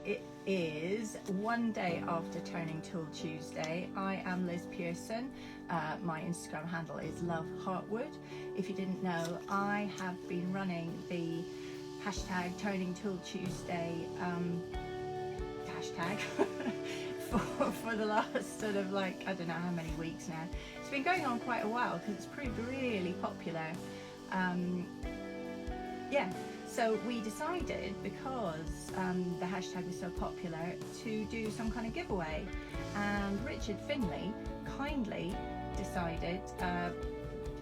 it is one day after Turning Tool Tuesday. I am Liz Pearson. My Instagram handle is Love Heartwood. If you didn't know, I have been running the hashtag Turning Tool Tuesday hashtag for the last sort of I don't know how many weeks now. It's been going on quite a while because it's proved really popular. So we decided, because the hashtag was so popular, to do some kind of giveaway, and Richard Findley kindly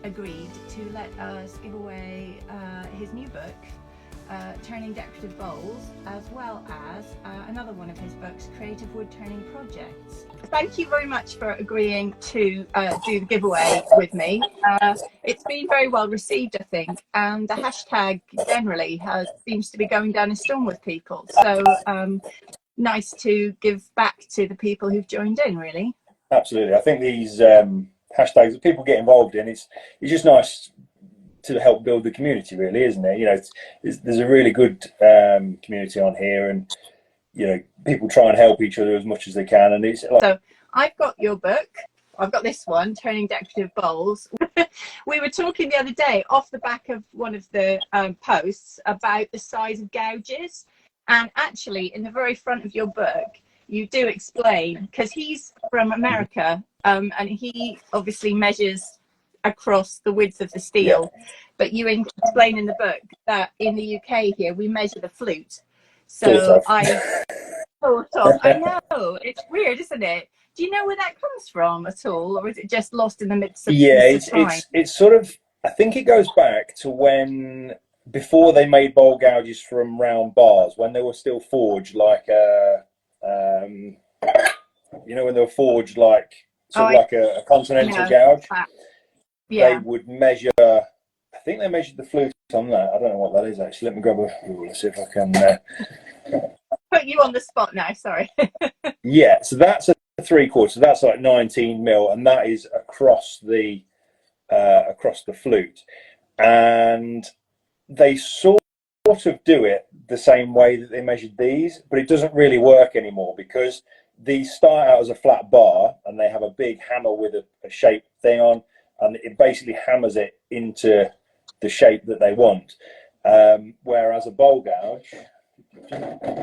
agreed to let us give away his new book, Turning Decorative Bowls, as well as another one of his books, Creative Wood Turning Projects. Thank you very much for agreeing to do the giveaway with me. It's been very well received, I think, and the hashtag generally seems to be going down a storm with people. So nice to give back to the people who've joined in, really. Absolutely. I think these hashtags that people get involved in, it's just nice to help build the community, really, isn't it? You know, there's a really good community on here, and you know, people try and help each other as much as they can. And it's like... So I've got your book. I've got this one, Turning Decorative Bowls. We were talking the other day off the back of one of the posts about the size of gouges, and actually in the very front of your book you do explain, because he's from America, and he obviously measures across the width of the steel, but you explain in the book that in the UK here we measure the flute. So I know, it's weird, isn't it? Do you know where that comes from at all, or is it just lost in the midst of time? It's sort of, I think it goes back to when, before they made bowl gouges from round bars, when they were still forged like you know, when they were forged like like a continental gouge. They would measure, I think they measured the flute on that. I don't know what that is actually. Let me grab a rule, see if I can put you on the spot now, sorry. Yeah, so that's a 3/4, so that's like 19 mil, and that is across the flute. And they sort of do it the same way that they measured these, but it doesn't really work anymore, because these start out as a flat bar and they have a big hammer with a shaped thing on, and it basically hammers it into the shape that they want. Whereas a bowl gouge,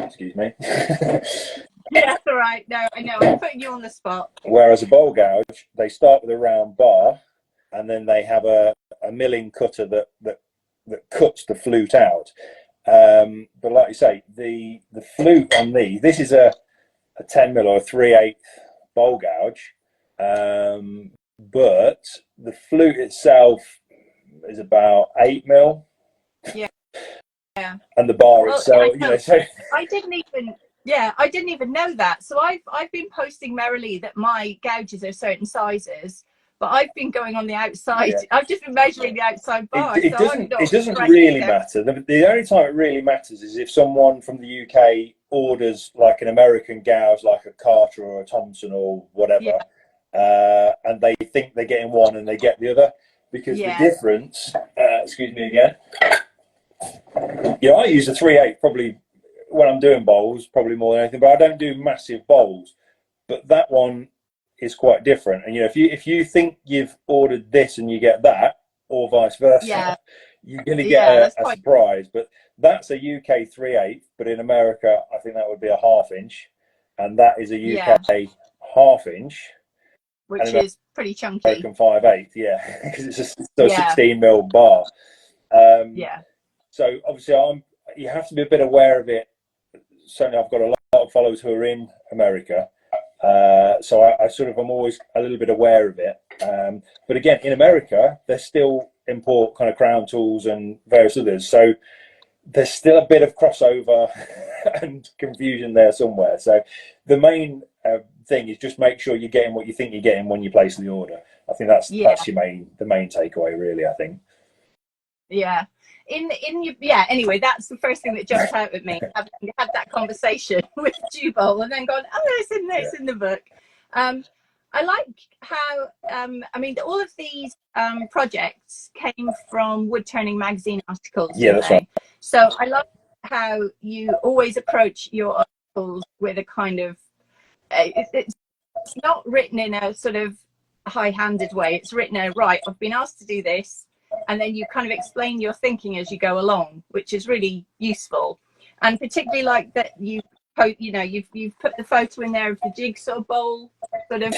excuse me. Yeah, that's all right. No, I know, I'm putting you on the spot. Whereas a bowl gouge, they start with a round bar, and then they have a milling cutter that cuts the flute out. But like you say, the flute on this is a 10 mil or a 3/8 bowl gouge. But the flute itself is about 8 mil. Yeah. And the bar itself, you know, so I didn't even know that. So I've been posting merrily that my gouges are certain sizes, but I've been going on the outside. Yeah. I've just been measuring the outside bar. It doesn't really matter. The only time it really matters is if someone from the UK orders like an American gouge, like a Carter or a Thompson or whatever. And they think they're getting one and they get the other, because the difference, excuse me again, I use a 3/8 probably when I'm doing bowls, probably more than anything, but I don't do massive bowls. But that one is quite different, and you know, if you think you've ordered this and you get that, or vice versa, you're going to get a surprise. But that's a UK 3/8, but in America I think that would be a 1/2 inch, and that is a UK 1/2 inch. Which is pretty chunky. American 5/8, because it's a 16 mil bar. So obviously, you have to be a bit aware of it. Certainly, I've got a lot of followers who are in America, so I'm always a little bit aware of it. But again, in America, they still import kind of crown tools and various others, so there's still a bit of crossover and confusion there somewhere. So the main thing is just make sure you're getting what you think you're getting when you place the order. I think that's the main takeaway, really, I think. Anyway, that's the first thing that jumped out at me, having had that conversation with Jubal and then gone, it's in the book. I like how all of these projects came from Woodturning magazine articles. That's right. So I love how you always approach your articles with a kind of, it's not written in a sort of high-handed way. It's written in, right, I've been asked to do this, and then you kind of explain your thinking as you go along, which is really useful. And particularly like that you've put the photo in there of the jigsaw bowl sort of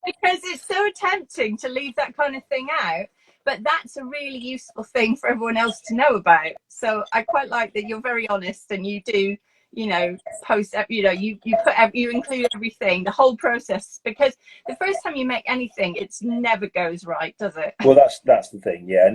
because it's so tempting to leave that kind of thing out, but that's a really useful thing for everyone else to know about. So I quite like that you're very honest, and you do, post, you include everything, the whole process, because the first time you make anything, it's never goes right, does it? Well, that's the thing, yeah.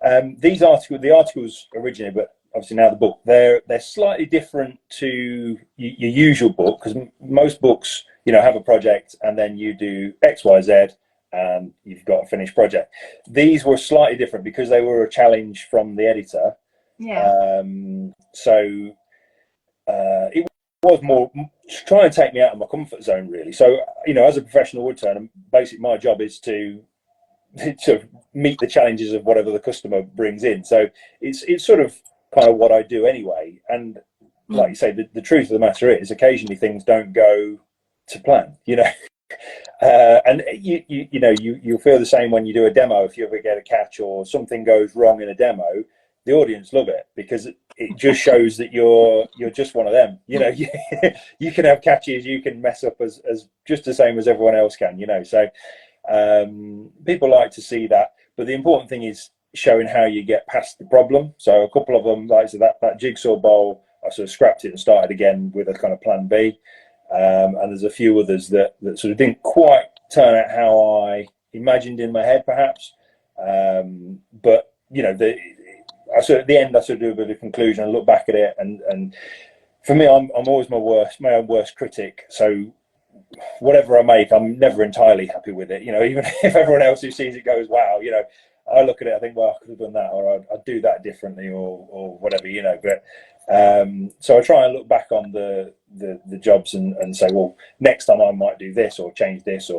And the articles originally, but obviously now the book, they're slightly different to your usual book, because most books, have a project and then you do X, Y, Z, and you've got a finished project. These were slightly different because they were a challenge from the editor. Yeah. It was more trying to take me out of my comfort zone, really. So, as a professional woodturner, basically my job is to meet the challenges of whatever the customer brings in. So it's sort of kind of what I do anyway. And like you say, the truth of the matter is, occasionally things don't go to plan, and you'll feel the same when you do a demo. If you ever get a catch or something goes wrong in a demo, the audience love it because it just shows that you're just one of them. You can have catches, you can mess up as just the same as everyone else can. So people like to see that, but the important thing is showing how you get past the problem. So a couple of them, like so that jigsaw bowl, I sort of scrapped it and started again with a kind of plan B. And there's a few others that sort of didn't quite turn out how I imagined in my head, perhaps. But at the end, I sort of do a bit of conclusion and look back at it. And for me, I'm always my own worst critic. So whatever I make, I'm never entirely happy with it. Even if everyone else who sees it goes, wow, I look at it, I think, well, I could have done that, or I'd do that differently, or whatever, But so I try and look back on the jobs and say, well, next time I might do this or change this,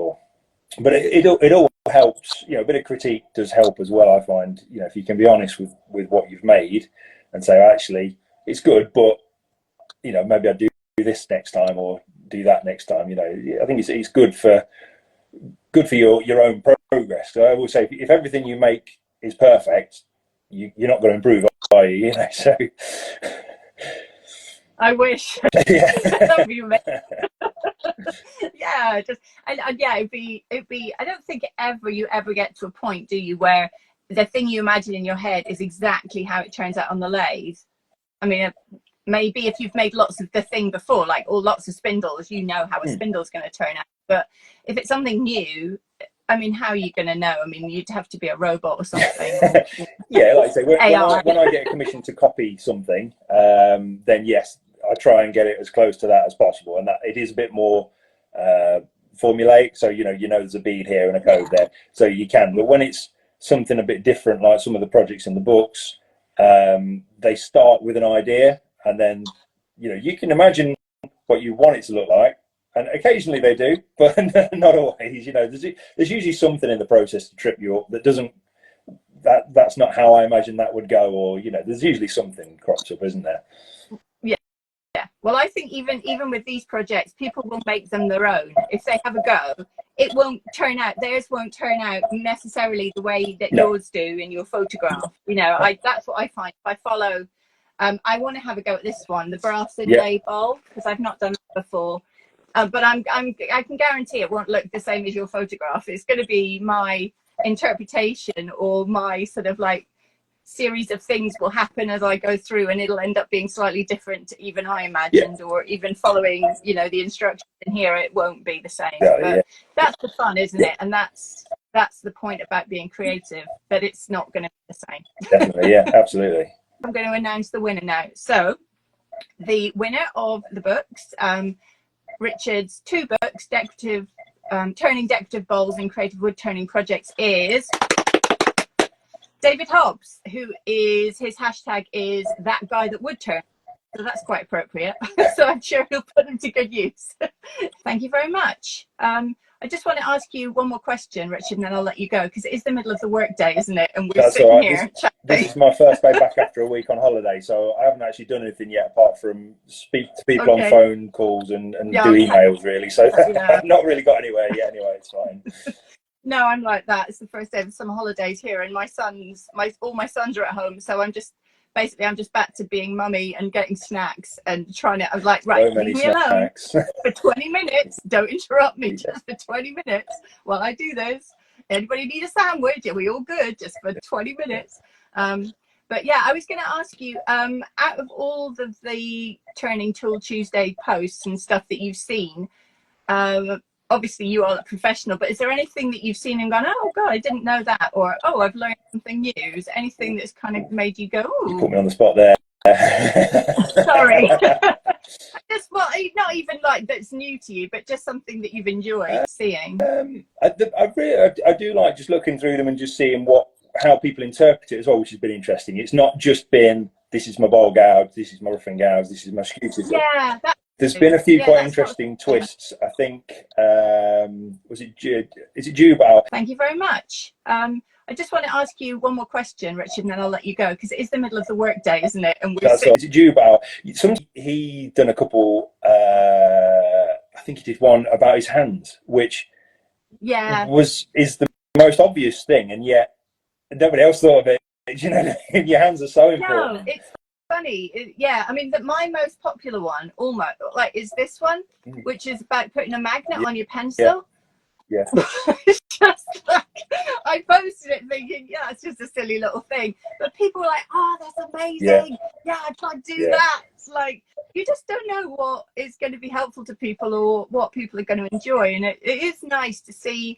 but it all helps. A bit of critique does help as well. I find, if you can be honest with what you've made and say, actually, it's good, but maybe I do this next time or do that next time. I think it's good for your own progress. So I will say, if everything you make is perfect, you're not going to improve, are you? So I wish. yeah. That would be amazing. Yeah, it'd be. I don't think you ever get to a point, do you, where the thing you imagine in your head is exactly how it turns out on the lathe. I mean, maybe if you've made lots of the thing before, like lots of spindles, how a spindle's going to turn out. But if it's something new, I mean, how are you going to know? I mean, you'd have to be a robot or something. Yeah, like I say, when I get a commission to copy something, then yes, I try and get it as close to that as possible, and that it is a bit more formulaic. So there's a bead here and a code there, so you can. But when it's something a bit different, like some of the projects in the books, they start with an idea, and then you can imagine what you want it to look like, and occasionally they do, but not always. There's usually something in the process to trip you up that doesn't. That's not how I imagine that would go, or there's usually something crops up, isn't there? Yeah. Well, I think even with these projects, people will make them their own. If they have a go, theirs won't turn out necessarily the way that yours do in your photograph. That's what I find. If I follow, I want to have a go at this one, the brass inlay bowl, because I've not done that before. But I can guarantee it won't look the same as your photograph. It's going to be my interpretation, or my sort of like series of things will happen as I go through, and it'll end up being slightly different to even I imagined, or even following the instructions in here, it won't be the same. But that's the fun, isn't it? And that's the point about being creative, that it's not going to be the same. Definitely, yeah, absolutely. I'm going to announce the winner now. So the winner of the books, Richard's 2 books, turning decorative bowls in creative wood turning projects, is David Hobbs, his hashtag is that guy that would turn. So that's quite appropriate. So I'm sure he'll put them to good use. Thank you very much. Are I just want to ask you one more question, Richard, and then I'll let you go, because it is the middle of the workday, isn't it? And we're That's sitting all right. here This is my first day back after a week on holiday, so I haven't actually done anything yet apart from speak to people on phone calls and do emails, really. So I've not really got anywhere yet. Anyway, it's fine. No, I'm like that. It's the first day of summer holidays here, and all my sons are at home, so I'm just back to being mummy and getting snacks and trying to. I was like, right, leave me alone for 20 minutes. Don't interrupt me, just for 20 minutes while I do this. Anybody need a sandwich? Are we all good? Just for 20 minutes. But yeah, I was going to ask you, out of all of the Turning Tool Tuesday posts and stuff that you've seen, obviously you are a professional, but is there anything that you've seen and gone, oh God, I didn't know that, or oh, I've learned something new? Is there anything that's kind of made you go, ooh. You put me on the spot there. Sorry. Just, well, not even like that's new to you, but just something that you've enjoyed seeing. I do like just looking through them and just seeing how people interpret it as well, which has been interesting. It's not just been, this is my bowl gouge, this is my rough and gouge, this is my scooter. Yeah, there's been a few quite interesting twists. I think, is it Jubal? Thank you very much. I just want to ask you one more question, Richard, and then I'll let you go, because it is the middle of the workday, isn't it? And That's right. Is it Jubal? He done a couple, I think he did one about his hands, which is the most obvious thing, and yet nobody else thought of it. You know, your hands are so important. No, it's funny. I mean, my most popular one almost is this one, which is about putting a magnet on your pencil. Yeah. It's just like, I posted it thinking, yeah, it's just a silly little thing, but people were like, oh, that's amazing. Yeah, I tried to do that. It's like, you just don't know what is going to be helpful to people or what people are going to enjoy, and it is nice to see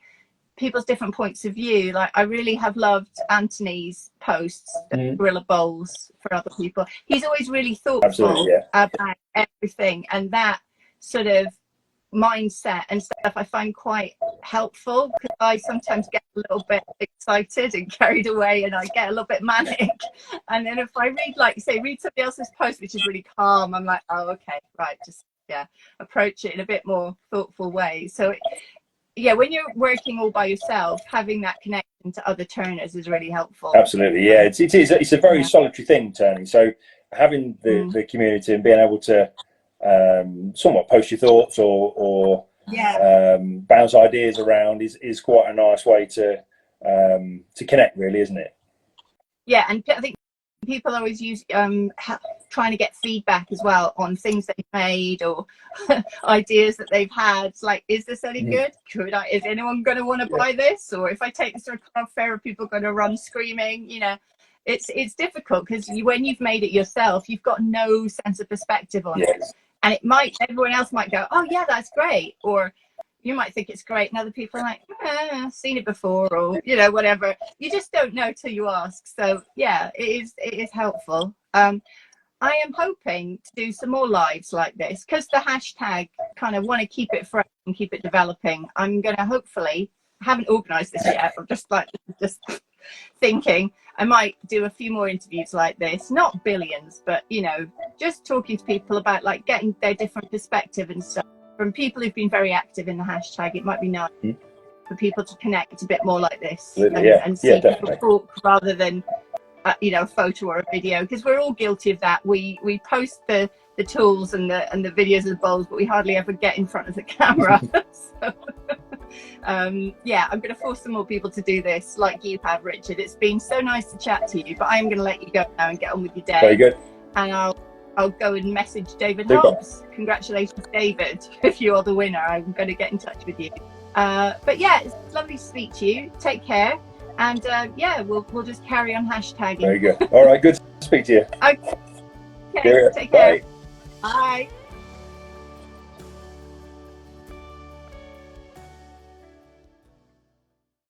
people's different points of view. Like, I really have loved Anthony's posts, gorilla bowls for other people. He's always really thoughtful about everything, and that sort of mindset and stuff I find quite helpful, because I sometimes get a little bit excited and carried away, and I get a little bit manic, and then if I read somebody else's post which is really calm, I'm like, oh, okay, right, just approach it in a bit more thoughtful way. So when you're working all by yourself, having that connection to other turners is really helpful. Absolutely, yeah. It's a very solitary thing, turning. So having the community and being able to somewhat post your thoughts or bounce ideas around is quite a nice way to connect, really, isn't it? Yeah, and I think people always use trying to get feedback as well on things they've made or ideas that they've had. It's like, is this any good? Is anyone going to want to buy this? Or if I take this to a craft fair, are people going to run screaming? You know, it's difficult, because when you've made it yourself, you've got no sense of perspective on it. And everyone else might go, oh yeah, that's great. Or you might think it's great, and other people are like, I've seen it before, or, you know, whatever. You just don't know till you ask. So yeah, it is helpful. I am hoping to do some more lives like this, because the hashtag kind of want to keep it fresh and keep it developing. I'm going to hopefully, I haven't organised this yet, I'm just thinking I might do a few more interviews like this, not billions, but, you know, just talking to people about like getting their different perspective and stuff from people who've been very active in the hashtag. It might be nice for people to connect a bit more like this and see people talk rather than a photo or a video, because we're all guilty of that. We post the tools and the videos of the bowls, but we hardly ever get in front of the camera. So, I'm going to force some more people to do this like you have, Richard. It's been so nice to chat to you, but I am going to let you go now and get on with your day. Very good. And I'll go and message David Hobbs. Congratulations, David. If you are the winner, I'm going to get in touch with you. But yeah, it's lovely to speak to you. Take care. And we'll just carry on hashtagging. Very good. All right, good to speak to you. Okay. Take care. Bye.